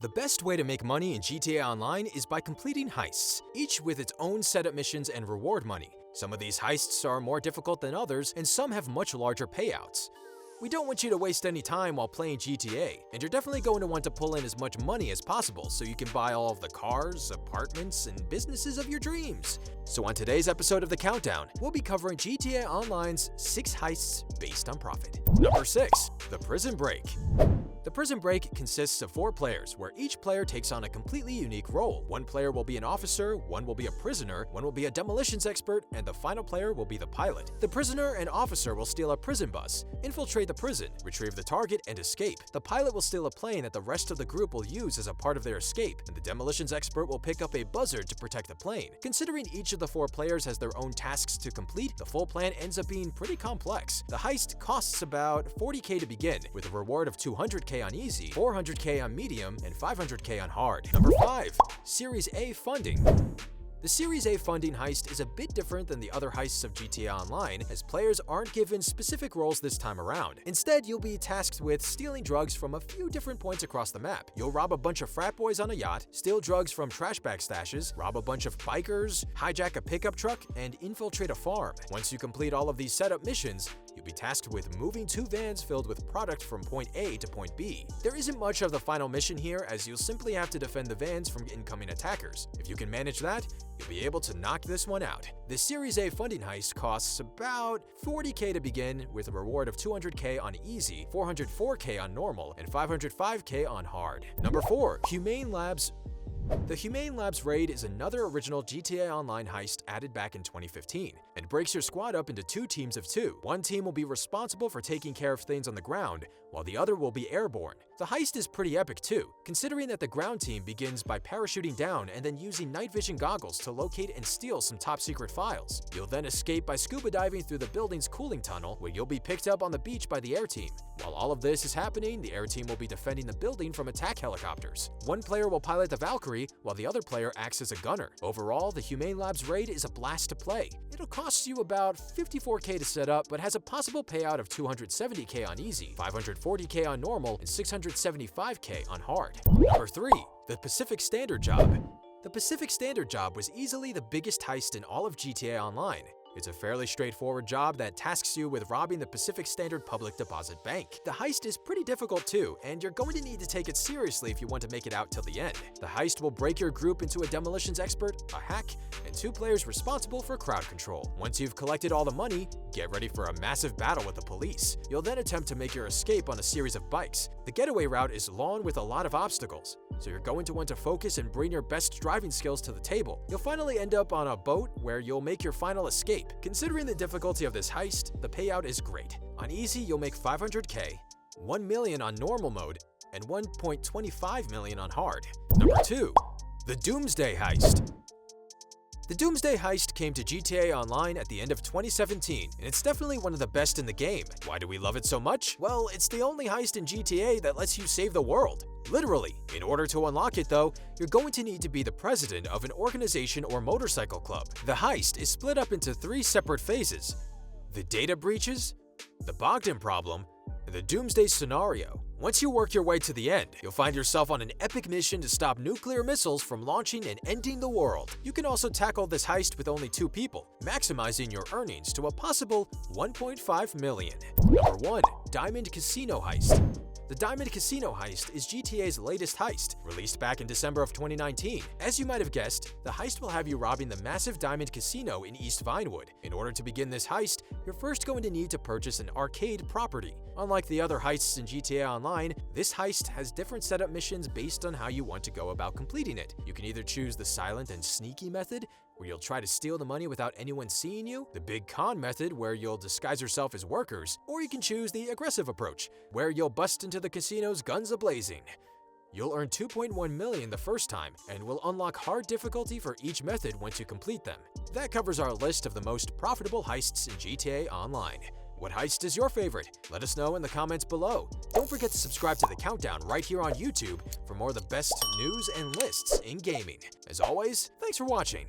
The best way to make money in GTA Online is by completing heists, each with its own setup missions and reward money. Some of these heists are more difficult than others, and some have much larger payouts. We don't want you to waste any time while playing GTA, and you're definitely going to want to pull in as much money as possible so you can buy all of the cars, apartments, and businesses of your dreams. So on today's episode of The Countdown, we'll be covering GTA Online's 6 heists based on profit. Number 6. The Prison Break. The Prison Break consists of 4 players, where each player takes on a completely unique role. One player will be an officer, one will be a prisoner, one will be a demolitions expert, and the final player will be the pilot. The prisoner and officer will steal a prison bus, infiltrate the prison, retrieve the target, and escape. The pilot will steal a plane that the rest of the group will use as a part of their escape, and the demolitions expert will pick up a buzzard to protect the plane. Considering each of the 4 players has their own tasks to complete, the full plan ends up being pretty complex. The heist costs about $40K to begin, with a reward of $200K on easy, $400K on medium, and $500K on hard. Number 5. Series A funding. The Series A funding heist is a bit different than the other heists of GTA Online, as players aren't given specific roles this time around. Instead, you'll be tasked with stealing drugs from a few different points across the map. You'll rob a bunch of frat boys on a yacht, steal drugs from trash bag stashes, rob a bunch of bikers, hijack a pickup truck, and infiltrate a farm. Once you complete all of these setup missions, you'll be tasked with moving 2 vans filled with product from point A to point B. There isn't much of the final mission here, as you'll simply have to defend the vans from incoming attackers. If you can manage that, you'll be able to knock this one out. The Series A funding heist costs about $40K to begin, with a reward of $200K on easy, $404K on normal, and $505K on hard. Number 4. Humane Labs. The Humane Labs Raid is another original GTA Online heist added back in 2015, and breaks your squad up into 2 teams of 2. One team will be responsible for taking care of things on the ground, while the other will be airborne. The heist is pretty epic too, considering that the ground team begins by parachuting down and then using night vision goggles to locate and steal some top secret files. You'll then escape by scuba diving through the building's cooling tunnel, where you'll be picked up on the beach by the air team. While all of this is happening, the air team will be defending the building from attack helicopters. One player will pilot the Valkyrie, while the other player acts as a gunner. Overall, the Humane Labs Raid is a blast to play. It'll cost you about $54K to set up, but has a possible payout of $270K on easy, $540K on normal, and $675K on hard. Number 3. The Pacific Standard Job. The Pacific Standard Job was easily the biggest heist in all of GTA Online. It's a fairly straightforward job that tasks you with robbing the Pacific Standard Public Deposit Bank. The heist is pretty difficult too, and you're going to need to take it seriously if you want to make it out till the end. The heist will break your group into a demolitions expert, a hack, and 2 players responsible for crowd control. Once you've collected all the money, get ready for a massive battle with the police. You'll then attempt to make your escape on a series of bikes. The getaway route is long with a lot of obstacles, so you're going to want to focus and bring your best driving skills to the table. You'll finally end up on a boat where you'll make your final escape. Considering the difficulty of this heist, the payout is great. On easy, you'll make $500K, $1 million on normal mode, and $1.25 million on hard. Number 2. The Doomsday Heist. The Doomsday Heist came to GTA Online at the end of 2017, and it's definitely one of the best in the game. Why do we love it so much? Well, it's the only heist in GTA that lets you save the world. Literally. In order to unlock it though, you're going to need to be the president of an organization or motorcycle club. The heist is split up into 3 separate phases: the data breaches, the Bogdan problem, and the Doomsday scenario. Once you work your way to the end, you'll find yourself on an epic mission to stop nuclear missiles from launching and ending the world. You can also tackle this heist with only 2 people, maximizing your earnings to a possible $1.5 million. Number 1. Diamond Casino Heist. The Diamond Casino Heist is GTA's latest heist, released back in December of 2019. As you might have guessed, the heist will have you robbing the massive Diamond Casino in East Vinewood. In order to begin this heist, you're first going to need to purchase an arcade property. Unlike the other heists in GTA Online, this heist has different setup missions based on how you want to go about completing it. You can either choose the silent and sneaky method, where you'll try to steal the money without anyone seeing you, the big con method, where you'll disguise yourself as workers, or you can choose the aggressive approach, where you'll bust into the casinos guns a-blazing. You'll earn $2.1 million the first time, and will unlock hard difficulty for each method once you complete them. That covers our list of the most profitable heists in GTA Online. What heist is your favorite? Let us know in the comments below. Don't forget to subscribe to The Countdown right here on YouTube for more of the best news and lists in gaming. As always, thanks for watching.